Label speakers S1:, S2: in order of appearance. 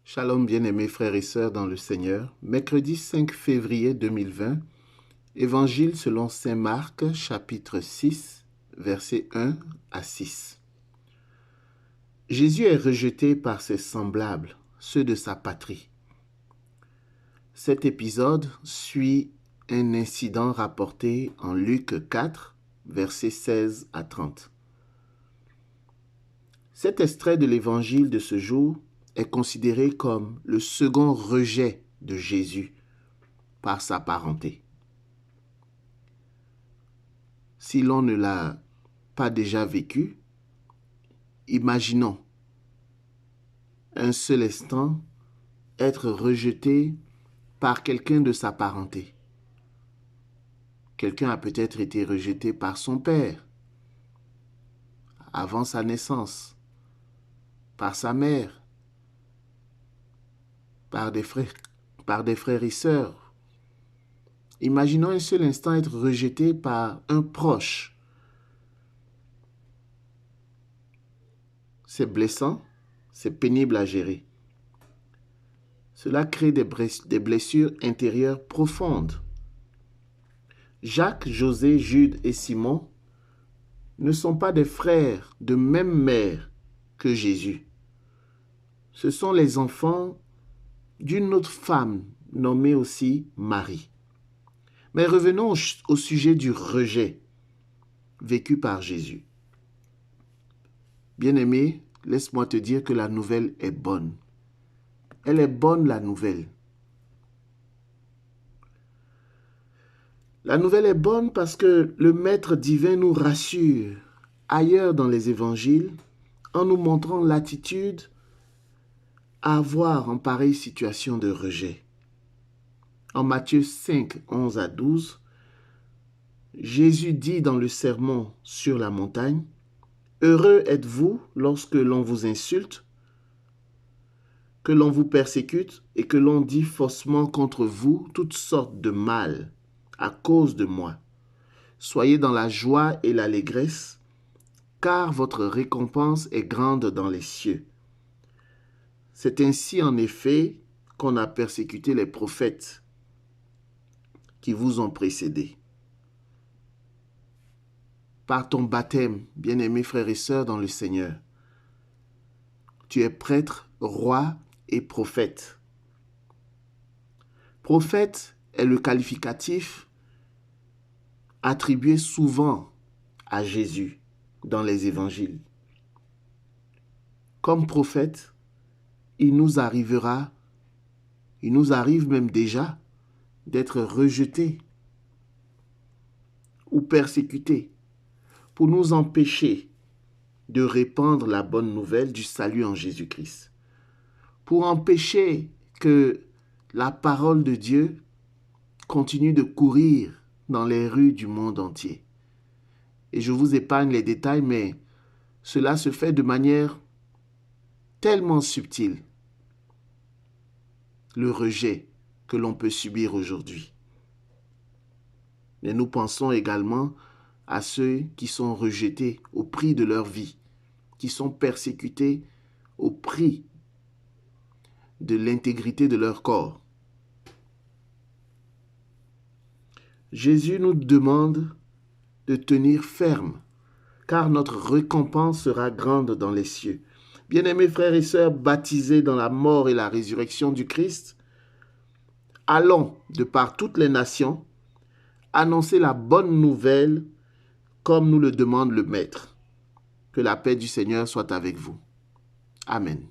S1: Shalom bien-aimés frères et sœurs dans le Seigneur. Mercredi 5 février 2020, Évangile selon saint Marc, chapitre 6, versets 1 à 6. Jésus est rejeté par ses semblables, ceux de sa patrie. Cet épisode suit un incident rapporté en Luc 4, versets 16 à 30. Cet extrait de l'Évangile de ce jour est considéré comme le second rejet de Jésus par sa parenté. Si l'on ne l'a pas déjà vécu, imaginons un seul instant être rejeté par quelqu'un de sa parenté. Quelqu'un a peut-être été rejeté par son père avant sa naissance, par sa mère, par des frères et sœurs. Imaginons un seul instant être rejeté par un proche. C'est blessant, c'est pénible à gérer. Cela crée des blessures intérieures profondes. Jacques, José, Jude et Simon ne sont pas des frères de même mère que Jésus. Ce sont les enfants d'une autre femme nommée aussi Marie. Mais revenons au sujet du rejet vécu par Jésus. Bien-aimé, laisse-moi te dire que la nouvelle est bonne. Elle est bonne, la nouvelle. La nouvelle est bonne parce que le Maître divin nous rassure ailleurs dans les évangiles en nous montrant l'attitude à avoir en pareille situation de rejet. En Matthieu 5, 11 à 12, Jésus dit dans le sermon sur la montagne, « Heureux êtes-vous lorsque l'on vous insulte, que l'on vous persécute et que l'on dit faussement contre vous toutes sortes de mal à cause de moi. Soyez dans la joie et l'allégresse, car votre récompense est grande dans les cieux. C'est ainsi en effet qu'on a persécuté les prophètes qui vous ont précédés. » Par ton baptême, bien-aimés frères et sœurs dans le Seigneur, tu es prêtre, roi et prophète. Prophète est le qualificatif attribué souvent à Jésus dans les évangiles. Comme prophète, il nous arrive même déjà d'être rejeté ou persécuté pour nous empêcher de répandre la bonne nouvelle du salut en Jésus-Christ, pour empêcher que la parole de Dieu continue de courir dans les rues du monde entier. Et je vous épargne les détails, mais cela se fait de manière tellement subtile, le rejet que l'on peut subir aujourd'hui. Mais nous pensons également à ceux qui sont rejetés au prix de leur vie, qui sont persécutés au prix de l'intégrité de leur corps. Jésus nous demande de tenir ferme, car notre récompense sera grande dans les cieux. Bien-aimés frères et sœurs, baptisés dans la mort et la résurrection du Christ, allons de par toutes les nations annoncer la bonne nouvelle comme nous le demande le Maître. Que la paix du Seigneur soit avec vous. Amen.